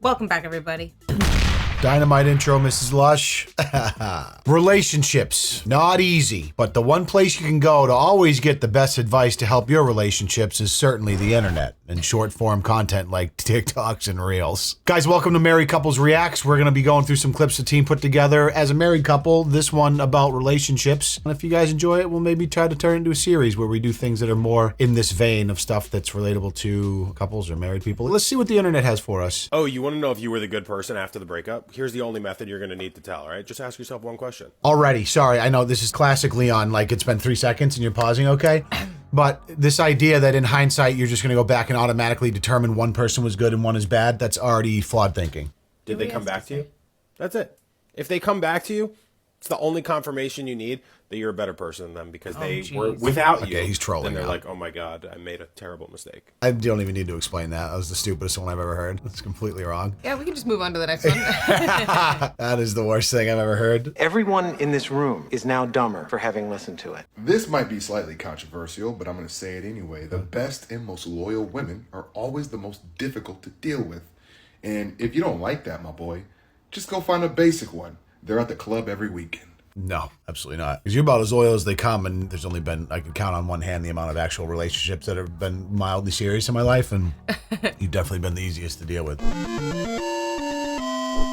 Welcome back, everybody. Dynamite intro, Mrs. Lush. Relationships. Not easy, but the one place you can go to always get the best advice to help your relationships is certainly the internet and short form content like TikToks and Reels. Guys, welcome to Married Couples Reacts. We're going to be going through some clips the team put together as a married couple, this one about relationships. And if you guys enjoy it, we'll maybe try to turn it into a series where we do things that are more in this vein of stuff that's relatable to couples or married people. Let's see what the internet has for us. Oh, you want to know if you were the good person after the breakup? Here's the only method you're going to need to tell, all right? Just ask yourself one question. Alrighty, sorry, I know this is classic Leon, like it's been 3 seconds and you're pausing, okay? But this idea that in hindsight, you're just going to go back and automatically determine one person was good and one is bad, that's already flawed thinking. Did they come back to you? That's it. If they come back to you, it's the only confirmation you need that you're a better person than them because they were without you. Okay, he's trolling and they're now. like, oh my God, I made a terrible mistake. I don't even need to explain that. That was the stupidest one I've ever heard. That's completely wrong. Yeah, we can just move on to the next one. That is the worst thing I've ever heard. Everyone in this room is now dumber for having listened to it. This might be slightly controversial, but I'm going to say it anyway. The best and most loyal women are always the most difficult to deal with. And if you don't like that, my boy, just go find a basic one. They're at the club every weekend. No, absolutely not. Because you're about as loyal as they come, and there's only been, I can count on one hand the amount of actual relationships that have been mildly serious in my life, and you've definitely been the easiest to deal with.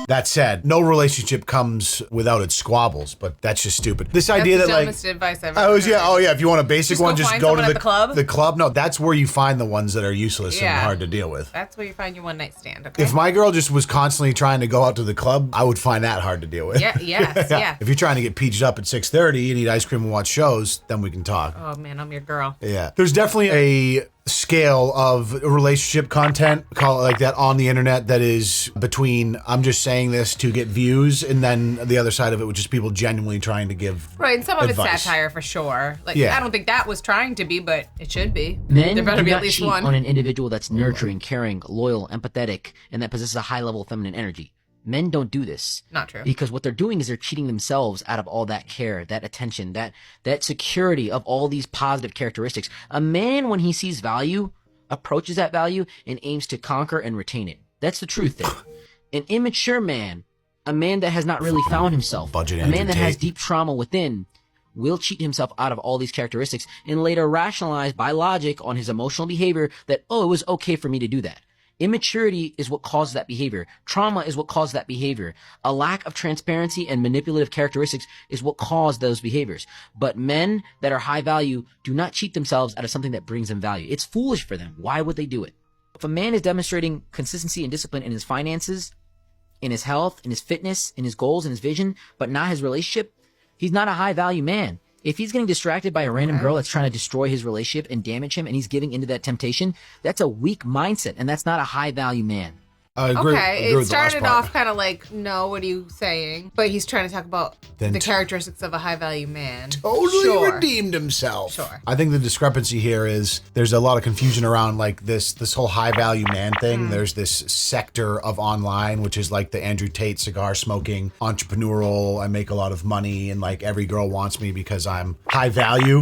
That said, no relationship comes without its squabbles, but that's just stupid. This idea That's that the like dumbest advice I've ever heard. if you want a basic Just one, go just find go to someone at the club? the club. No, that's where you find the ones that are useless and hard to deal with. That's where you find your one night stand, okay? If my girl just was constantly trying to go out to the club, I would find that hard to deal with. Yeah. If you're trying to get peached up at 6:30 and eat ice cream and watch shows, then we can talk. Oh man, I'm your girl. Yeah. There's definitely a scale of relationship content, call it like that, on the internet that is between I'm just saying this to get views and then the other side of it, which is people genuinely trying to give Right, and some of advice. it's satire for sure. Like, Yeah. I don't think that was trying to be, but it should be. Men there better do be not at least cheat one. on an individual that's nurturing, caring, loyal, empathetic, and that possesses a high level of feminine energy. Men don't do this. Not true. Because what they're doing is they're cheating themselves out of all that care, that attention, that security of all these positive characteristics. A man, when he sees value, approaches that value and aims to conquer and retain it. That's the truth there. An immature man, a man that has not really found himself, Budget a man Andrew that has Tate. deep trauma within, will cheat himself out of all these characteristics and later rationalize by logic on his emotional behavior that, oh, it was okay for me to do that. Immaturity is what causes that behavior. Trauma is what causes that behavior. A lack of transparency and manipulative characteristics is what cause those behaviors. But men that are high value do not cheat themselves out of something that brings them value. It's foolish for them. Why would they do it? If a man is demonstrating consistency and discipline in his finances, in his health, in his fitness, in his goals, in his vision, but not his relationship, he's not a high value man. If he's getting distracted by a random girl that's trying to destroy his relationship and damage him and he's giving into that temptation, that's a weak mindset and that's not a high value man. I agree. Okay, agree it with the last started part. off kind of like, no, what are you saying? But he's trying to talk about Then the characteristics of a high value man. Totally Sure. redeemed himself. Sure. I think the discrepancy here is there's a lot of confusion around like this whole high value man thing. There's this sector of online, which is like the Andrew Tate cigar smoking, entrepreneurial, I make a lot of money and like every girl wants me because I'm high value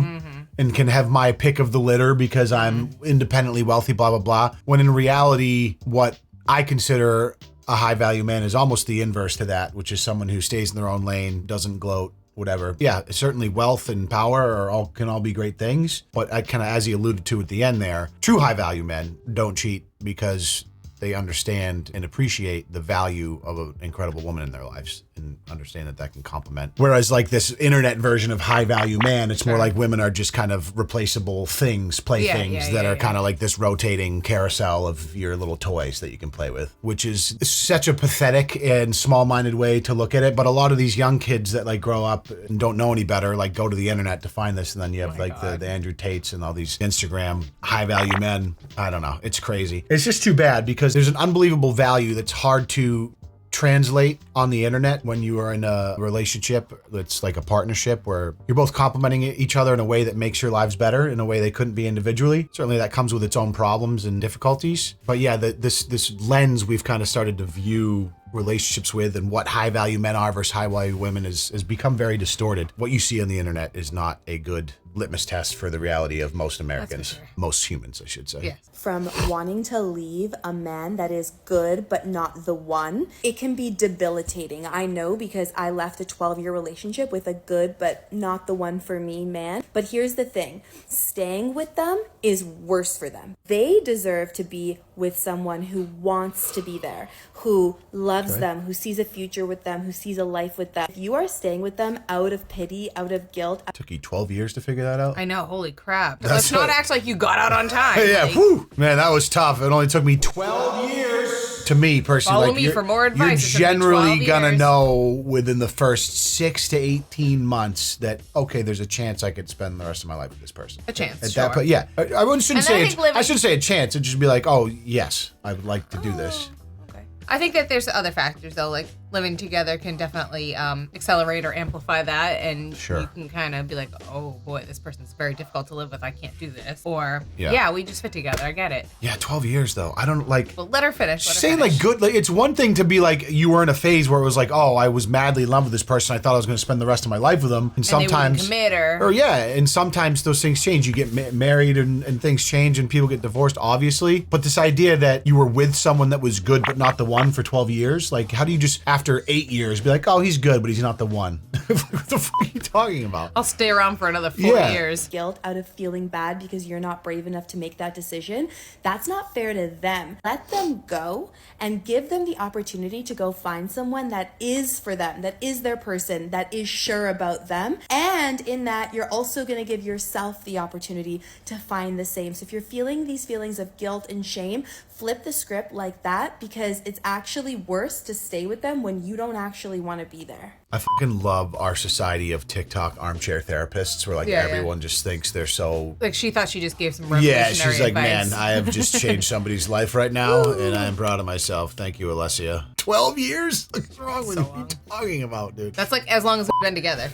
and can have my pick of the litter because I'm independently wealthy, blah, blah, blah. When in reality, what I consider a high value man is almost the inverse to that, which is someone who stays in their own lane, doesn't gloat, whatever. Yeah, certainly wealth and power can all be great things, but I kind of, as he alluded to at the end there, true high value men don't cheat because they understand and appreciate the value of an incredible woman in their lives and understand that can complement. Whereas like this internet version of high value man, it's more like women are just kind of replaceable things, playthings that are kind of like this rotating carousel of your little toys that you can play with, which is such a pathetic and small-minded way to look at it. But a lot of these young kids that like grow up and don't know any better, like go to the internet to find this. And then you have the Andrew Tates and all these Instagram high value men. I don't know. It's crazy. It's just too bad because there's an unbelievable value that's hard to translate on the internet when you are in a relationship that's like a partnership where you're both complimenting each other in a way that makes your lives better in a way they couldn't be individually. Certainly that comes with its own problems and difficulties. But yeah, this lens we've kind of started to view relationships with and what high value men are versus high value women has become very distorted. What you see on the internet is not a good litmus test for the reality of most Americans, sure. most humans, I should say. Yes. From wanting to leave a man that is good but not the one, it can be debilitating. I know, because I left a 12-year relationship with a good but not the one for me man. But here's the thing, staying with them is worse for them. They deserve to be with someone who wants to be there, who loves them, who sees a future with them, who sees a life with them. If you are staying with them out of pity, out of guilt. Took you 12 years to figure that out? I know, holy crap. Let's not act like you got out on time. Yeah, like, whew. Man, that was tough. It only took me 12 years. To me, personally. Follow like, me for more advice. You're generally 12 gonna years. know within the first 6 to 18 months that, okay, there's a chance I could spend the rest of my life with this person. A chance, At sure. that point, yeah. I shouldn't And say I think living- I shouldn't say a chance. It'd just be like, oh, yes, I would like to do this. Okay. I think that there's other factors though, like living together can definitely accelerate or amplify that, and Sure. you can kind of be like, oh boy, this person's very difficult to live with. I can't do this. Or Yeah. we just fit together. I get it. Yeah, 12 years though. I don't like. Well, let her finish. Let her Saying finish. like good, like it's one thing to be like you were in a phase where it was like, oh, I was madly in love with this person. I thought I was going to spend the rest of my life with them, and And they wouldn't sometimes, commit or yeah, and sometimes those things change. You get married and things change, and people get divorced, obviously. But this idea that you were with someone that was good but not the one for 12 years, like how do you just after 8 years be like, oh, he's good but he's not the one? What the fuck are you talking about? I'll stay around for another 4 Yeah. years. Guilt out of feeling bad because you're not brave enough to make that decision, that's not fair to them. Let them go and give them the opportunity to go find someone that is for them, that is their person, that is sure about them. And in that, you're also going to give yourself the opportunity to find the same. So if you're feeling these feelings of guilt and shame, flip the script like that, because it's actually worse to stay with them when you don't actually want to be there. I fucking love our society of TikTok armchair therapists where like Yeah, everyone just thinks they're so. Like she thought she just gave some Yeah, revolutionary she's like, advice. man, I have just changed somebody's life right now, and I am proud of myself. Thank you, Alessia. 12 years? What's wrong with you? What are you talking about, dude? That's like as long as we've been together.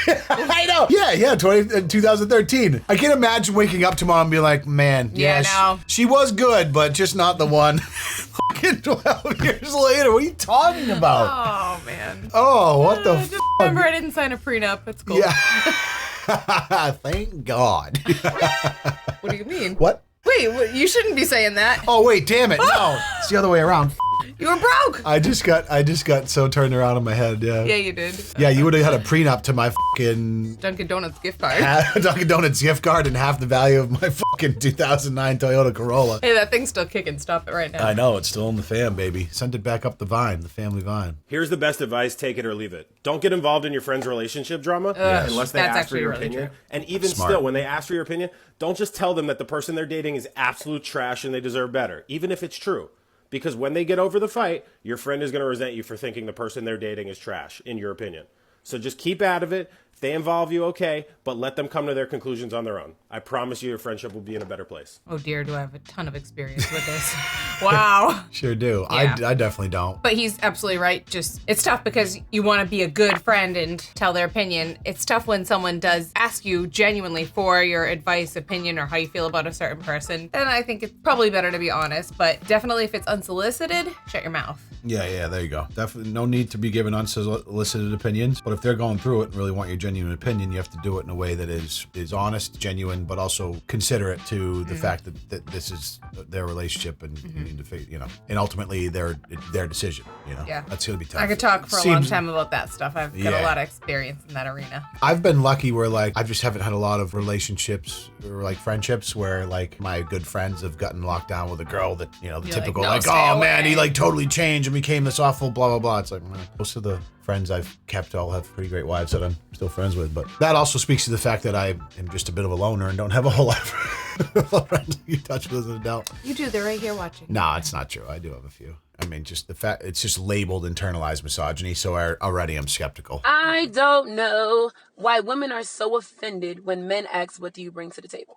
I know. Yeah, 2013. I can't imagine waking up tomorrow and be like, man, Yeah, no. she was good, but just not the one. Fucking 12 years later, what are you talking about? Oh man. Oh, what the Just remember, I didn't sign a prenup. It's cool. Yeah. Thank God. What do you mean? What? Wait, you shouldn't be saying that. Oh, wait, damn it. No, it's the other way around. You were broke. I just got so turned around in my head, yeah. Yeah, you did. Yeah, you would have had a prenup to my fucking Dunkin' Donuts gift card. Dunkin' Donuts gift card and half the value of my fucking 2009 Toyota Corolla. Hey, that thing's still kicking. Stop it right now. I know, it's still in the fam, baby. Send it back up the vine, the family vine. Here's the best advice: take it or leave it. Don't get involved in your friend's relationship drama unless they That's ask for actually your really opinion. true. And even Smart. still, when they ask for your opinion, don't just tell them that the person they're dating is absolute trash and they deserve better, even if it's true. Because when they get over the fight, your friend is going to resent you for thinking the person they're dating is trash, in your opinion. So just keep out of it. If they involve you, okay, but let them come to their conclusions on their own. I promise you your friendship will be in a better place. Oh dear, do I have a ton of experience with this? Wow. Sure do. Yeah. I definitely don't. But he's absolutely right. Just, it's tough because you want to be a good friend and tell their opinion. It's tough when someone does ask you genuinely for your advice, opinion, or how you feel about a certain person. Then I think it's probably better to be honest. But definitely if it's unsolicited, shut your mouth. Yeah, there you go. Definitely no need to be given unsolicited opinions. But if they're going through it and really want your genuine opinion, you have to do it in a way that is honest, genuine, but also considerate to the fact that this is their relationship and you need to, and ultimately their decision. Yeah. That's gonna be tough. I could talk for a long Seems- time about that stuff. I've got Yeah. a lot of experience in that arena. I've been lucky where like I just haven't had a lot of relationships or like friendships where like my good friends have gotten locked down with a girl that the typical "No, like stay oh man, away." he like totally changed and became this awful blah blah blah. It's like most of the friends I've kept all have pretty great wives that I'm still friends with, but that also speaks to the fact that I am just a bit of a loner and don't have a whole lot of friends you touch with as an adult. You do. They're right here watching. No, it's not true. I do have a few. I mean, just the fact it's just labeled internalized misogyny, so already I'm skeptical. I don't know why women are so offended when men ask, what do you bring to the table?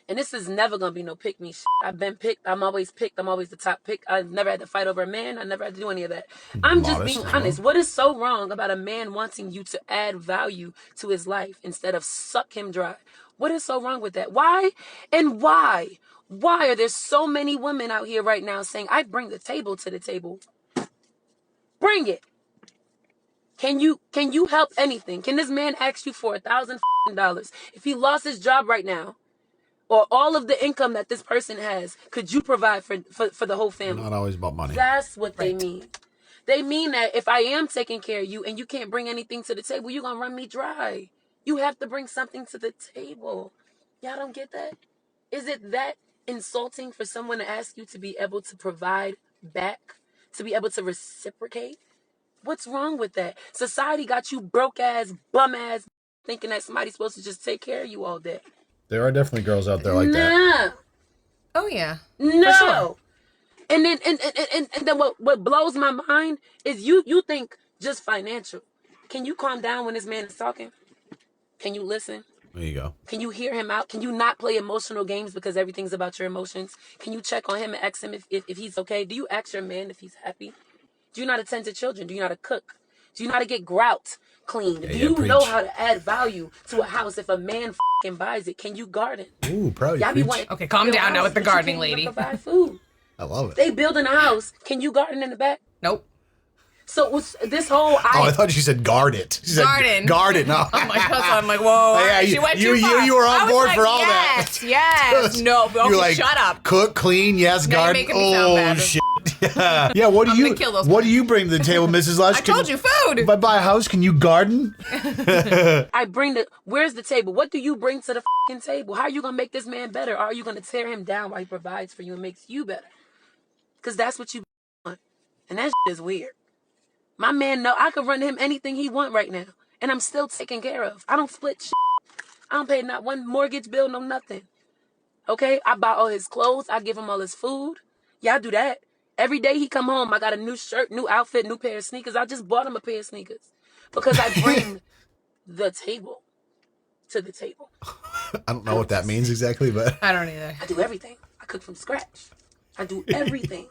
And this is never going to be no pick me shit. I've been picked. I'm always picked. I'm always the top pick. I've never had to fight over a man. I never had to do any of that. I'm just Modest being as honest. well. What is so wrong about a man wanting you to add value to his life instead of suck him dry? What is so wrong with that? Why? And why? Why are there so many women out here right now saying, I bring the table to the table? Bring it. Can you help anything? Can this man ask you for $1,000 dollars. If he lost his job right now, or all of the income that this person has, could you provide for the whole family? Not always about money. That's what they mean. They mean that if I am taking care of you and you can't bring anything to the table, you're going to run me dry. You have to bring something to the table. Y'all don't get that? Is it that insulting for someone to ask you to be able to provide back, to be able to reciprocate? What's wrong with that? Society got you broke ass, bum ass, thinking that somebody's supposed to just take care of you all day. There are definitely girls out there like that. Oh yeah. No. For sure. And then what blows my mind is you think just financial. Can you calm down when this man is talking? Can you listen? There you go. Can you hear him out? Can you not play emotional games because everything's about your emotions? Can you check on him and ask him if he's okay? Do you ask your man if he's happy? Do you know how to tend to children? Do you know how to cook? Do you know how to get grout cleaned? Do you know how to add value to a house if a man buys it? Can you garden? Ooh, probably. Okay, calm down now with the gardening lady. Provide food. I love it. They building a house. Can you garden in the back? Nope. So what's this whole? I thought she said guard it. She said garden. Garden. No. Oh my God! So I'm like, whoa. Yeah, She went too far. you were on board for all yes, that. Yes. No. Okay, You're like, shut up. Cook, clean, yes, Now you're garden. making me sound bad. Shit. Yeah. What do I'm you? gonna kill those What do you bring to the table, Mrs. Lush? I told you food. If I buy a house, can you garden? I bring where's the table? What do you bring to the table? How are you gonna make this man better? Or are you gonna tear him down while he provides for you and makes you better? Because that's what you want. And that is weird. My man, no, I could run him anything he want right now. And I'm still taken care of. I don't split shit. I don't pay not one mortgage bill, no nothing. Okay? I buy all his clothes. I give him all his food. Yeah, I do that. Every day he come home, I got a new shirt, new outfit, new pair of sneakers. I just bought him a pair of sneakers. Because I bring the table to the table. I don't know what that means exactly, but I don't either. I do everything. I cook from scratch. I do everything.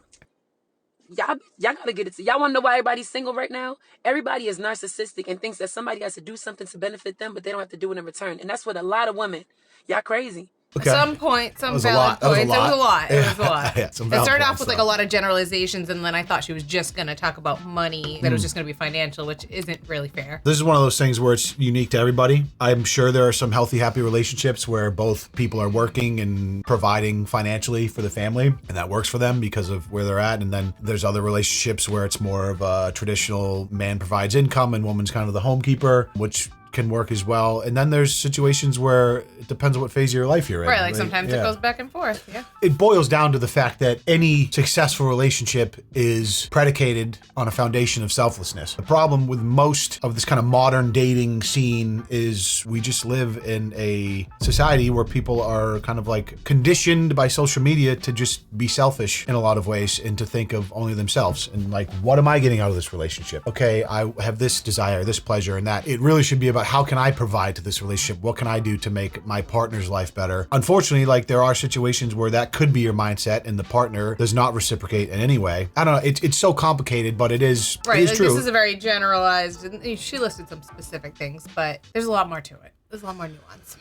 Y'all gotta get it. Y'all wanna know why everybody's single right now? Everybody is narcissistic and thinks that somebody has to do something to benefit them, but they don't have to do it in return. And that's what a lot of women, y'all crazy. okay. Some point, some was a valid lot. That was a points. It was a lot. lot. It was a lot. Yeah, some It valid started off points, with like though. a lot of generalizations, and then I thought she was just going to talk about money, that it was just going to be financial, which isn't really fair. This is one of those things where it's unique to everybody. I'm sure there are some healthy, happy relationships where both people are working and providing financially for the family, and that works for them because of where they're at. And then there's other relationships where it's more of a traditional man provides income and woman's kind of the homekeeper, which can work as well. And then there's situations where it depends on what phase of your life you're in. Right, like sometimes it Yeah. goes back and forth. Yeah. It boils down to the fact that any successful relationship is predicated on a foundation of selflessness. The problem with most of this kind of modern dating scene is we just live in a society where people are kind of like conditioned by social media to just be selfish in a lot of ways and to think of only themselves. And like, what am I getting out of this relationship? Okay, I have this desire, this pleasure, and that. It really should be about how can I provide to this relationship? What can I do to make my partner's life better? Unfortunately, like there are situations where that could be your mindset and the partner does not reciprocate in any way. I don't know. It's so complicated, but it is Right, like true. this is a very generalized, and she listed some specific things, but there's a lot more to it. There's a lot more nuance.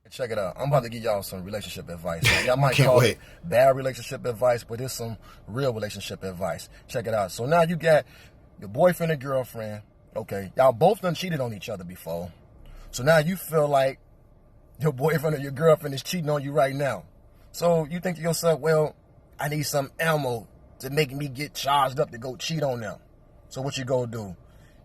Check it out. I'm about to give y'all some relationship advice. Y'all might Can't call wait. it bad relationship advice, but it's some real relationship advice. Check it out. So now you got your boyfriend and girlfriend. Okay, y'all both done cheated on each other before. So now you feel like your boyfriend or your girlfriend is cheating on you right now. So you think to yourself, well, I need some ammo to make me get charged up to go cheat on them. So what you go do?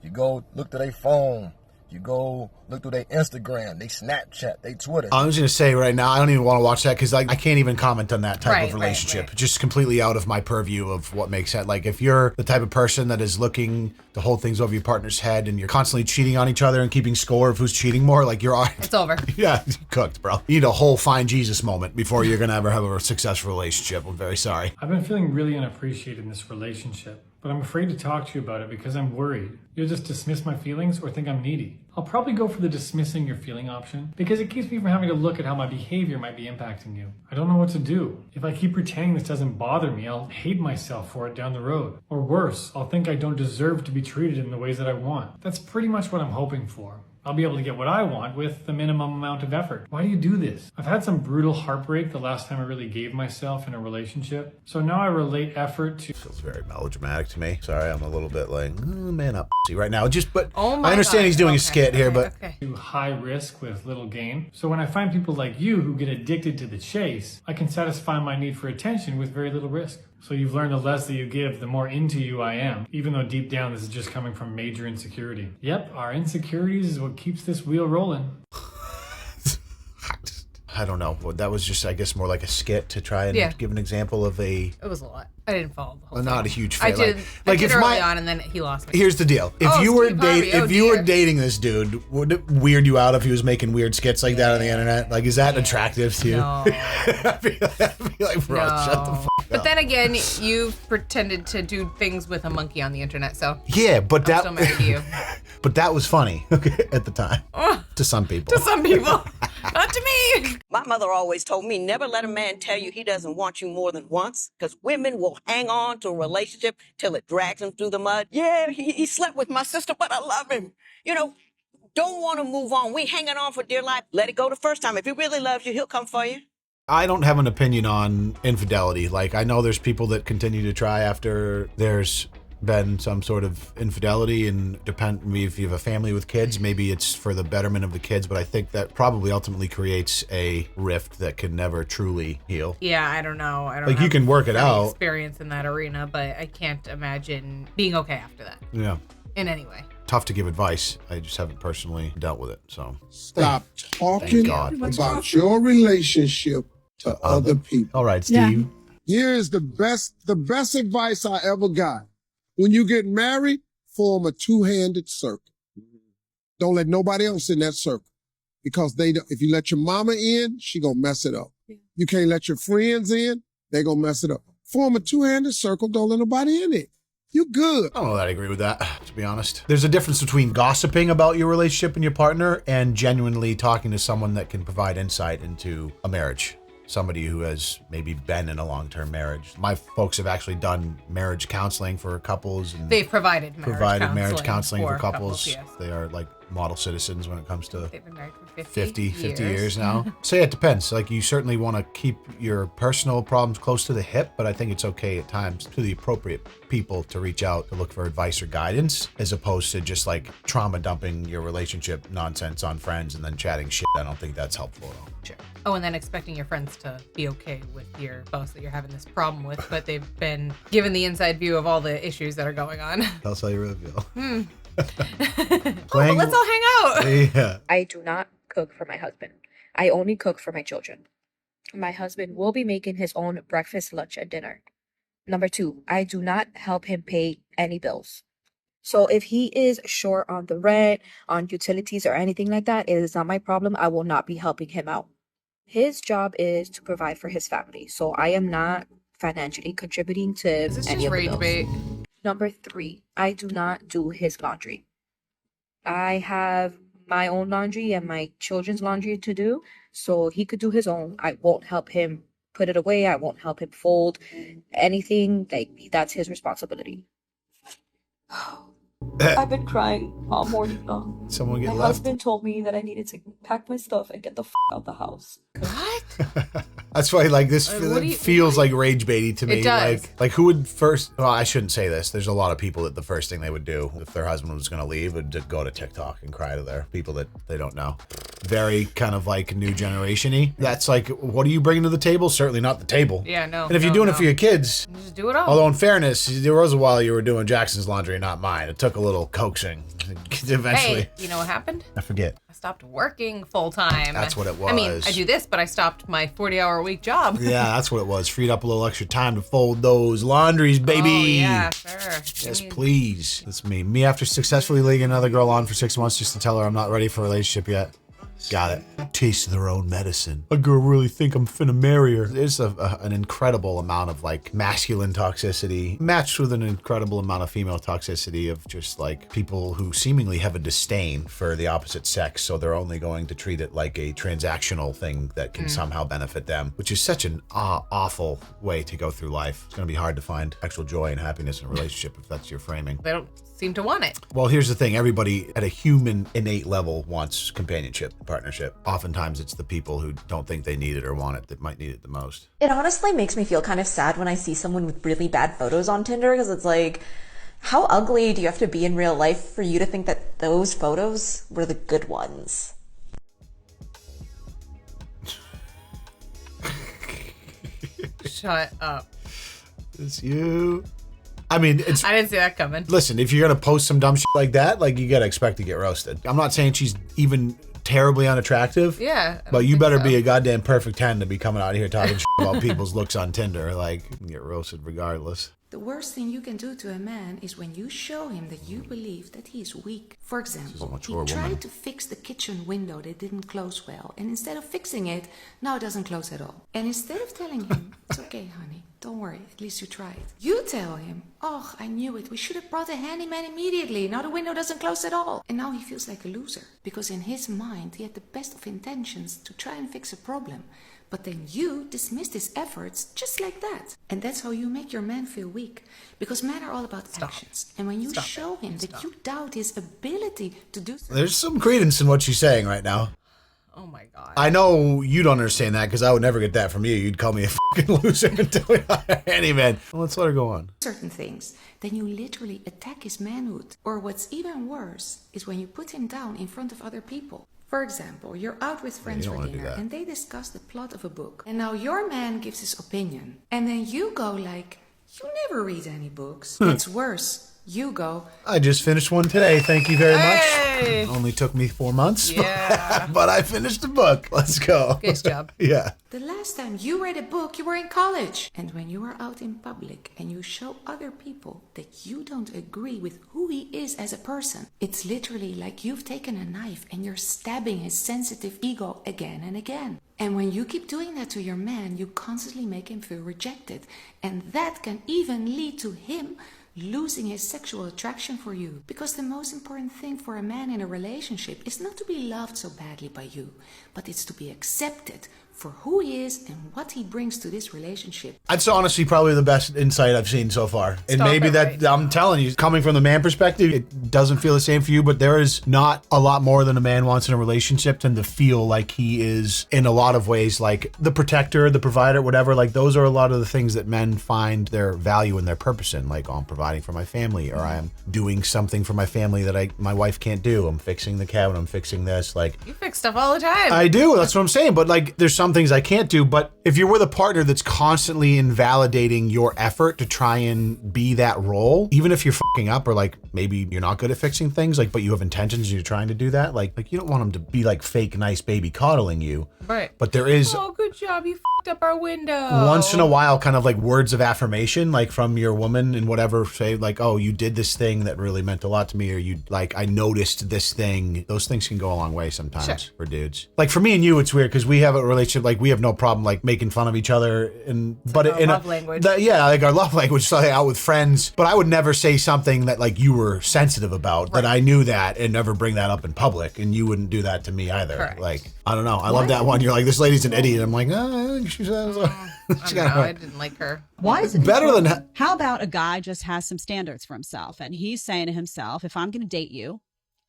You go look to their phone. You go look through their Instagram, they Snapchat, they Twitter. I was going to say right now, I don't even want to watch that because like I can't even comment on that type Right, of relationship. right. Just completely out of my purview of what makes sense. Like if you're the type of person that is looking to hold things over your partner's head and you're constantly cheating on each other and keeping score of who's cheating more, like you're all It's over. yeah, you cooked, bro. You need a whole find Jesus moment before you're going to ever have a successful relationship. I'm very sorry. I've been feeling really unappreciated in this relationship, but I'm afraid to talk to you about it because I'm worried. You'll just dismiss my feelings or think I'm needy. I'll probably go for the dismissing your feeling option because it keeps me from having to look at how my behavior might be impacting you. I don't know what to do. If I keep pretending this doesn't bother me, I'll hate myself for it down the road. Or worse, I'll think I don't deserve to be treated in the ways that I want. That's pretty much what I'm hoping for. I'll be able to get what I want with the minimum amount of effort. Why do you do this? I've had some brutal heartbreak the last time I really gave myself in a relationship. So now I relate effort to... Feels very melodramatic to me. Sorry, I'm a little bit like, man up right now. But Oh my I understand God. he's doing a Okay, skit here, okay, but okay. to high risk with little gain. So when I find people like you who get addicted to the chase, I can satisfy my need for attention with very little risk. So you've learned the less that you give, the more into you I am, even though deep down this is just coming from major insecurity. Yep, our insecurities is what keeps this wheel rolling. I don't know. Well, that was just, I guess, more like a skit to try and give an example of a... It was a lot. I didn't follow the whole I'm thing. not a huge fan. I did early on, and then he lost me. Here's the deal. If Oh, you were Steve Harvey. Oh, if you were dear. dating this dude, would it weird you out if he was making weird skits like that on the internet? Like, is that attractive to you? No. I'd be like, bro, shut the fuck But up. then again, you pretended to do things with a monkey on the internet, so Yeah, but I'm that still mad at you. but that was funny at the time to some people. To some people, not to me. My mother always told me never let a man tell you he doesn't want you more than once, because women will hang on to a relationship till it drags him through the mud. Yeah, he slept with my sister, but I love him. You know, don't want to move on. We hanging on for dear life. Let it go the first time. If he really loves you, he'll come for you. I don't have an opinion on infidelity. Like, I know there's people that continue to try after there's been some sort of infidelity, and if you have a family with kids, maybe it's for the betterment of the kids, but I think that probably ultimately creates a rift that can never truly heal. Yeah, I don't know. I don't Like, you have can work it any out. experience in that arena, but I can't imagine being okay after that Yeah. in any way. Tough to give advice. I just haven't personally dealt with it, so. Stop talking God. about your relationship to other people. All right, Steve. Here is the best advice I ever got. When you get married, form a two-handed circle. Don't let nobody else in that circle, because if you let your mama in, she gonna mess it up. You can't let your friends in, they gonna mess it up. Form a two-handed circle. Don't let nobody in it. You good. I don't know that I agree with that, to be honest. There's a difference between gossiping about your relationship and your partner and genuinely talking to someone that can provide insight into a marriage. Somebody who has maybe been in a long-term marriage. My folks have actually done marriage counseling for couples. And They've provided marriage counseling for couples. Yes. They are like model citizens when it comes to They've been married for 50 years now. So yeah, it depends. Like, you certainly want to keep your personal problems close to the hip, but I think it's okay at times to the appropriate people to reach out to look for advice or guidance, as opposed to just like trauma dumping your relationship nonsense on friends and then chatting shit. I don't think that's helpful at all. Sure. Oh, and then expecting your friends to be okay with your spouse that you're having this problem with, but they've been given the inside view of all the issues that are going on. Tell us how you really feel. But let's all hang out. Yeah. I do not cook for my husband. I only cook for my children. My husband will be making his own breakfast, lunch, and dinner. Number 2, I do not help him pay any bills. So if he is short on the rent, on utilities, or anything like that, it is not my problem. I will not be helping him out. His job is to provide for his family. So I am not financially contributing to Is this any just of the rage bills. bait? Number 3, I do not do his laundry. I have my own laundry and my children's laundry to do, so he could do his own. I won't help him put it away. I won't help him fold anything. Like, that's his responsibility. I've been crying all morning long. Someone get My left. husband told me that I needed to pack my stuff and get the out the house. What? That's why, like, this What do you- feels like rage baity to me. It does. Like who would first? Well, I shouldn't say this. There's a lot of people that the first thing they would do if their husband was going to leave would just go to TikTok and cry to their people that they don't know. Very kind of like new generation-y. That's like, what are you bringing to the table? Certainly not the table. Yeah, no. And if you're doing it for your kids, just do it all. although in fairness, there was a while you were doing Jackson's laundry, not mine. It took a little coaxing. Eventually, Hey, you know what happened? I forget. I stopped working full time. That's what it I mean, was. I do this, but I stopped my 40-hour-a-week job. Yeah, that's what it was. Freed up a little extra time to fold those laundries, baby. Oh, yeah, sure. Yes, I mean, please. That's me. Me after successfully leading another girl on for 6 months just to tell her I'm not ready for a relationship yet. Got it. Taste their own medicine. A girl really think I'm finna marry her. There's an incredible amount of like masculine toxicity matched with an incredible amount of female toxicity of just like people who seemingly have a disdain for the opposite sex. So they're only going to treat it like a transactional thing that can somehow benefit them, which is such an awful way to go through life. It's going to be hard to find actual joy and happiness in a relationship if that's your framing. They don't seem to want it. Well, here's the thing. Everybody at a human innate level wants companionship, partnership. Oftentimes it's the people who don't think they need it or want it that might need it the most. It honestly makes me feel kind of sad when I see someone with really bad photos on Tinder, because it's like, how ugly do you have to be in real life for you to think that those photos were the good ones? Shut up. It's you. I mean, I didn't see that coming. Listen, if you're gonna post some dumb shit like that, like you gotta expect to get roasted. I'm not saying she's even terribly unattractive. Yeah. But you better be a goddamn perfect 10 to be coming out here talking shit about people's looks on Tinder. Like, you can get roasted regardless. The worst thing you can do to a man is when you show him that you believe that he is weak. For example, he tried to fix the kitchen window that didn't close well, and instead of fixing it, now it doesn't close at all. And instead of telling him, it's okay, honey, don't worry, at least you tried. You tell him, oh, I knew it, we should have brought a handyman immediately, now the window doesn't close at all. And now he feels like a loser, because in his mind, he had the best of intentions to try and fix a problem. But then you dismissed his efforts just like that. And that's how you make your man feel weak. Because men are all about actions. And when you show him that you doubt his ability to do something. There's some credence in what she's saying right now. Oh my God. I know you don't understand that because I would never get that from you. You'd call me a fucking loser until we hire any man. Well, let's let her go on. Certain things, then you literally attack his manhood. Or what's even worse is when you put him down in front of other people. For example, you're out with friends for dinner and they discuss the plot of a book. And now your man gives his opinion. And then you go like, you never read any books. It's worse. You go, I just finished one today. Thank you very Hey! much. Only took me 4 months. Yeah. But I finished the book. Let's go. Good job. Yeah. the last time you read a book, you were in college. And when you are out in public and you show other people that you don't agree with who he is as a person, it's literally like you've taken a knife and you're stabbing his sensitive ego again and again. And when you keep doing that to your man, you constantly make him feel rejected. And that can even lead to him losing his sexual attraction for you. Because the most important thing for a man in a relationship is not to be loved so badly by you, but it's to be accepted for who he is and what he brings to this relationship. That's honestly probably the best insight I've seen so far. And maybe that, I'm telling you, coming from the man perspective, it doesn't feel the same for you, but there is not a lot more than a man wants in a relationship than to feel like he is, in a lot of ways, like the protector, the provider, whatever. Like those are a lot of the things that men find their value and their purpose in. Like, oh, I'm providing for my family, or I'm doing something for my family that my wife can't do. I'm fixing the cabin, I'm fixing this. Like, you fix stuff all the time. I do, that's what I'm saying. But like, there's some things I can't do. But if you're with a partner that's constantly invalidating your effort to try and be that role, even if you're fucking up, or like maybe you're not good at fixing things, like, but you have intentions and you're trying to do that, like you don't want them to be like fake nice baby coddling you. Right. But there is, oh, good job, you fucked up our window. once in a while, kind of like words of affirmation, like from your woman and whatever, say like, oh, you did this thing that really meant a lot to me, or you like, I noticed this thing. Those things can go a long way sometimes for dudes. Like for me and you, it's weird because we have a relationship, like we have no problem like making fun of each other, and it's but like in love language. Like our love language, so like, out with friends. But I would never say something that like you were sensitive about, that I knew that, and never bring that up in public, and you wouldn't do that to me either. Correct. Like, I don't know. I love that one. You're like, this lady's an idiot. I'm like, oh, I think she's. I didn't like her. Why is it better than? How about a guy just has some standards for himself, and he's saying to himself, if I'm going to date you,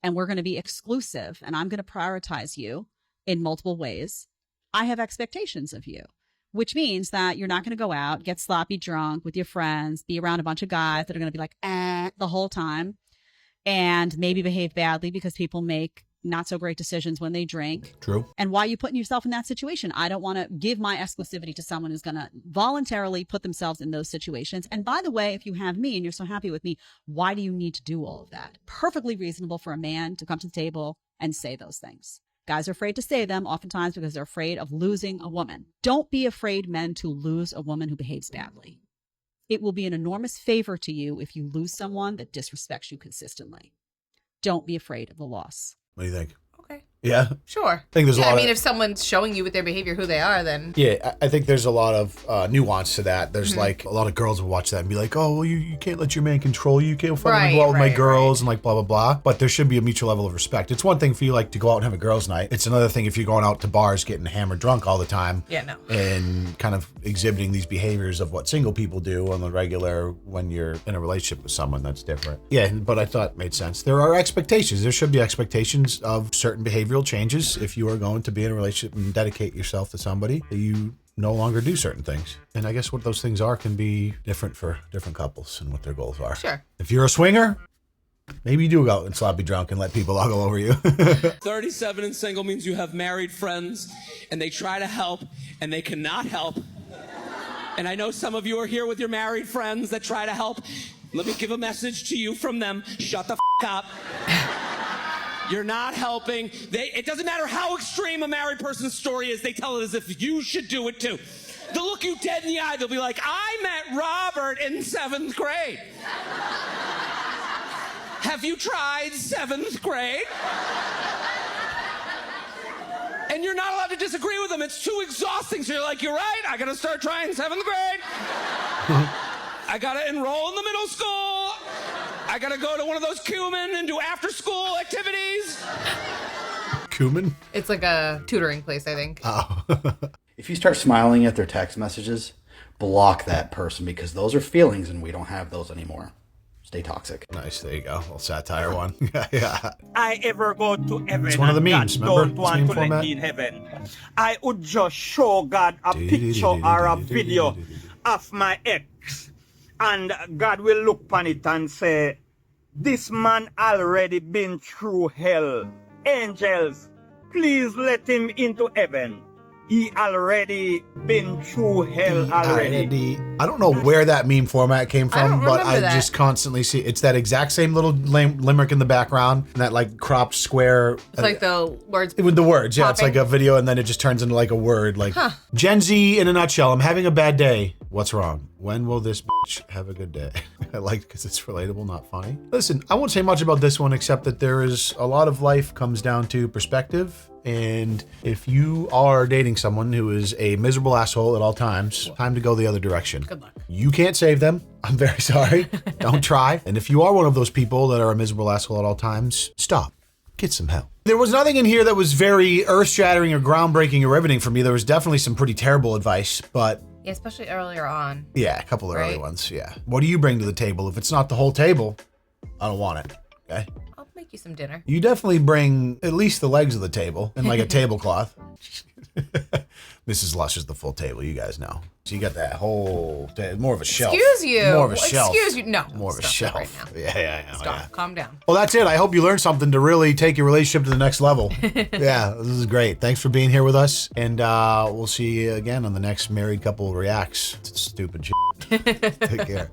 and we're going to be exclusive, and I'm going to prioritize you in multiple ways, I have expectations of you, which means that you're not going to go out, get sloppy drunk with your friends, be around a bunch of guys that are going to be like, the whole time, and maybe behave badly because people make not so great decisions when they drink. True. And why are you putting yourself in that situation? I don't want to give my exclusivity to someone who's going to voluntarily put themselves in those situations. And by the way, if you have me and you're so happy with me, why do you need to do all of that? Perfectly reasonable for a man to come to the table and say those things. Guys are afraid to say them oftentimes because they're afraid of losing a woman. Don't be afraid, men, to lose a woman who behaves badly. It will be an enormous favor to you if you lose someone that disrespects you consistently. Don't be afraid of the loss. What do you think? Okay. Yeah. Sure. I think there's a lot I mean, of, if someone's showing you with their behavior who they are, then yeah, I think there's a lot of nuance to that. There's Mm-hmm. like a lot of girls will watch that and be like, oh, well, you can't let your man control you. You can't fucking Right, go out with my right, girls and like blah, blah, blah. But there should be a mutual level of respect. It's one thing for you like to go out and have a girls' night. It's another thing if you're going out to bars getting hammered drunk all the time. Yeah, no. And kind of exhibiting these behaviors of what single people do on the regular when you're in a relationship with someone that's different. Yeah, but I thought it made sense. There are expectations. There should be expectations of certain behavioral changes if you are going to be in a relationship and dedicate yourself to somebody that you no longer do certain things. And I guess what those things are can be different for different couples and what their goals are. Sure. If you're a swinger, maybe you do go out and sloppy drunk and let people all go over you. 37 and single means you have married friends and they try to help and they cannot help. And I know some of you are here with your married friends that try to help. Let me give a message to you from them. Shut the up. You're not helping. It doesn't matter how extreme a married person's story is, they tell it as if you should do it too. They'll look you dead in the eye. They'll be like, I met Robert in 7th grade. Have you tried 7th grade? And you're not allowed to disagree with them. It's too exhausting. So you're like, you're right. I got to start trying 7th grade. I got to enroll in the middle school. I got to go to one of those cumin and do after-school activities. Cumin? It's like a tutoring place, I think. Oh. If you start smiling at their text messages, block that person because those are feelings and we don't have those anymore. Stay toxic. Nice, there you go. A little satire one. Yeah. I ever go to heaven It's one of the and memes, God remember? don't This want meme to let format? me in heaven, I would just show God a picture or a video of my ex, and God will look upon it and say, this man already been through hell. Angels, please let him into heaven. He already been through hell already. I don't know where that meme format came I don't from, but remember I that. just constantly see it's that exact same little limerick in the background and that like cropped square. It's like the words. With the words, yeah, it's popping. like a video and then it just turns into like a word. Like Gen Z in a nutshell. I'm having a bad day. What's wrong? When will this bitch have a good day? I like because it's relatable, not funny. Listen, I won't say much about this one except that there is a lot of life comes down to perspective. And if you are dating someone who is a miserable asshole at all times, time to go the other direction. Good luck. You can't save them. I'm very sorry. Don't try. And if you are one of those people that are a miserable asshole at all times, stop. Get some help. There was nothing in here that was very earth-shattering or groundbreaking or riveting for me. There was definitely some pretty terrible advice, but Yeah, especially earlier on. yeah, a couple of early Right. ones, yeah. What do you bring to the table? If it's not the whole table, I don't want it, okay? I'll make you some dinner. You definitely bring at least the legs of the table and like a tablecloth. Mrs. Lush is the full table, you guys know. So you got that whole, more of a shelf. Excuse you. More of a shelf. Excuse you. No. More of a Stop shelf. that right now. Yeah. Stop. Yeah. Calm down. Well, that's it. I hope you learned something to really take your relationship to the next level. Yeah, this is great. Thanks for being here with us. And we'll see you again on the next Married Couple Reacts. Stupid shit. Take care.